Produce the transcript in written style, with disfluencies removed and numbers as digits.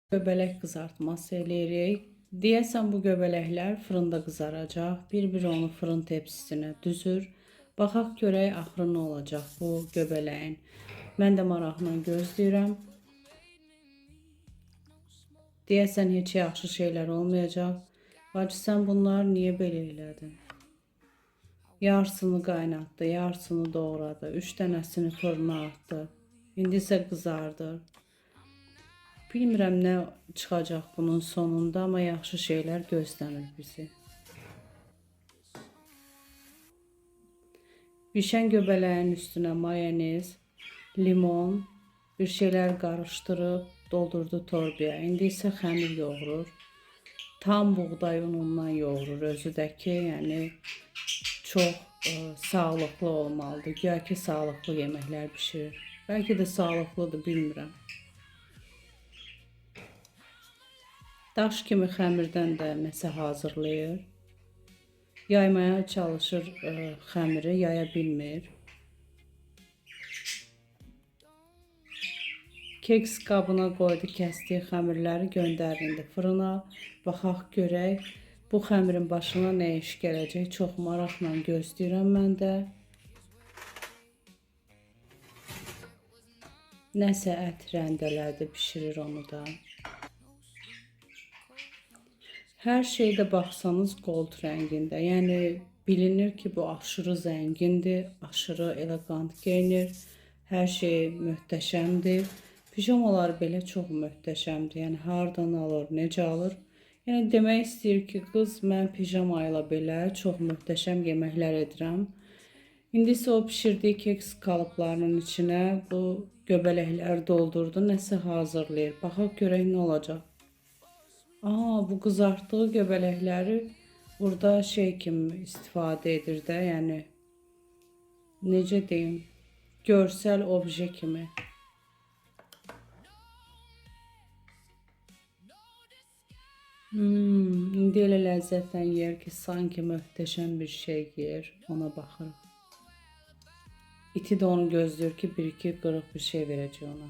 Göbələk qızartması eləyirik. Deyəsən bu göbələklər fırında qızaracaq. Bir-bir onu fırın tepsisinə düzür. Baxaq görək axırı nə olacaq bu göbələyin. Mən də maraqla gözləyirəm. Deyəsən heç yaxşı şeylər olmayacaq. Bacı, sən bunları niyə belə elədin? Yarısını qaynatdı, yarısını doğradı, 3 dənəsini fırına atdı. İndi isə qızardır. Bilmirəm nə çıxacaq bunun sonunda, amma yaxşı şeylər gözləmir bizi. Bişən göbələyin üstünə mayonez, limon, bir şeylər qarışdırıb doldurdu torbaya. İndi isə xəmir yoğurur. Tam buğday unundan yoğurur özü də ki, yəni çox sağlıqlı olmalıdır. Güya ki, sağlıqlı yeməklər bişirir. Bəlkə də sağlıqlıdır, bilmirəm. Daş kimi xəmirdən də nəsə hazırlayır. Yaymaya çalışır xəmiri, yaya bilmir. Keks qabına qoydu kəsdiyi xəmirləri, göndərildi fırına. Baxaq görək bu xəmirin başına nə iş gələcək. Çox maraqla gözləyirəm mən də. Nəsə ət rəndələdi, bişirir onu da. Hər şeydə baxsanız gold rəngində. Yəni bilinir ki, bu aşırı zəngindir, aşırı elegant geyinir. Hər şey möhtəşəmdir. Pijamalar belə çox möhtəşəmdir. Yəni hardan alır, necə alır? Yəni demək istəyir ki, qız, mən pijama ilə belə çox möhtəşəm yeməklər edirəm. İndi isə o pişirdiyi keks qalıqlarının içinə bu göbələkləri doldurdu, nəsə hazırlayır. Baxaq görək nə olacaq. Bu qızartdığı göbələkləri burada şey kimi istifadə edir də, yəni necə deyim, görsəl obje kimi. İndi elə ləzzətlə yer ki, sanki möhtəşəm bir şey yer, ona baxırıq. İti də onu gözləyir ki, bir iki qırıq bir şey verəcək ona.